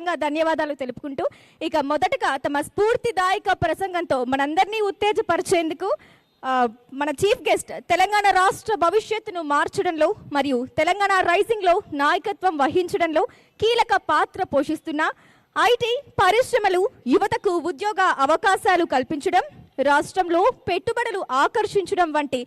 హృదయపూర్వకంగా ధన్యవాదాలు తెలుపుకుంటూ ఇక మొదటగా తమ స్ఫూర్తిదాయక ప్రసంగంతో మనందరినీ ఉత్తేజపరిచేందుకు మన చీఫ్ గెస్ట్ తెలంగాణ రాష్ట్ర భవిష్యత్తును మార్చడంలో మరియు తెలంగాణ రైజింగ్లో నాయకత్వం వహించడంలో కీలక పాత్ర పోషిస్తున్న ఐటీ పరిశ్రమలు యువతకు ఉద్యోగ అవకాశాలు కల్పించడం, రాష్ట్రంలో పెట్టుబడులు ఆకర్షించడం వంటి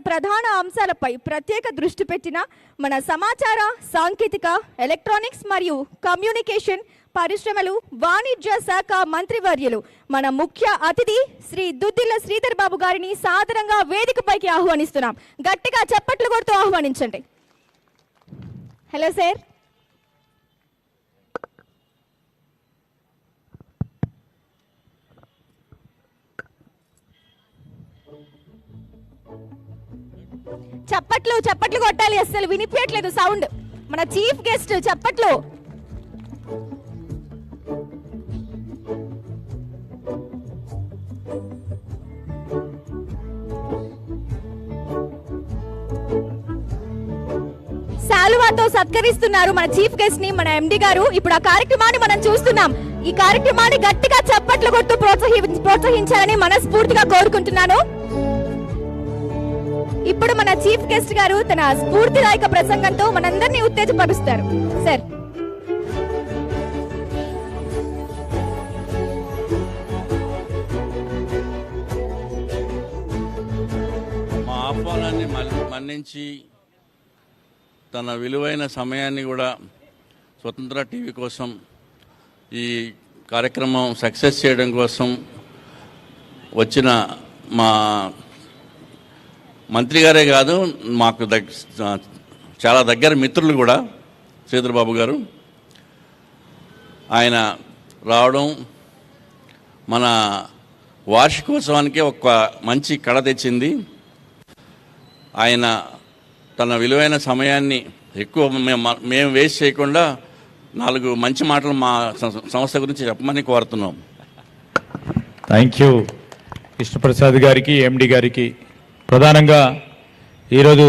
ప్రధాన అంశాలపై ప్రత్యేక దృష్టి పెట్టిన మన సమాచార సాంకేతిక ఎలక్ట్రానిక్స్ మరియు కమ్యూనికేషన్ పరిశ్రమలు వాణిజ్య శాఖ మంత్రివర్యులు మన ముఖ్య అతిథి శ్రీ దుద్దిల్ల శ్రీధర్ బాబు గారిని సాదరంగా వేదికపైకి ఆహ్వానిస్తున్నాం. గట్టిగా చప్పట్లు కొడుతూ ఆహ్వానించండి. Hello sir. చప్పట్లు చప్పట్లు కొట్టాలి, అస్సలు వినిపించట్లేదు సౌండ్. మన చీఫ్ గెస్ట్ చప్పట్లు. శాలువాతో సత్కరిస్తున్నారు మన చీఫ్ గెస్ట్ ని మన ఎండి గారు. ఇప్పుడు ఆ కార్యక్రమాన్ని మనం చూస్తున్నాం. ఈ కార్యక్రమాన్ని గట్టిగా చప్పట్లు కొట్టు ప్రోత్సహించాలని మనస్ఫూర్తిగా కోరుకుంటున్నాను. ఇప్పుడు మన చీఫ్ గెస్ట్ గారు తన స్ఫూర్తిదాయక ప్రసంగంతో మనందరినీ ఉత్తేజపరుస్తారు. సార్. మా ఆహ్వానాన్ని మన్నించి తన విలువైన సమయాన్ని కూడా స్వతంత్ర టీవీ కోసం ఈ కార్యక్రమం సక్సెస్ చేయడం కోసం వచ్చిన మా మంత్రి గారే కాదు, మాకు చాలా దగ్గర మిత్రులు కూడా శ్రీధర్ బాబు గారు, ఆయన రావడం మన వార్షికోత్సవానికి ఒక మంచి కళ తెచ్చింది. ఆయన తన విలువైన సమయాన్ని ఎక్కువ మేము వేస్ట్ చేయకుండా 4 మంచి మాటలు మా సంస్థ గురించి చెప్పమని కోరుతున్నాం. థ్యాంక్ యూ కృష్ణప్రసాద్ గారికి, ఎండి గారికి. ప్రధానంగా ఈరోజు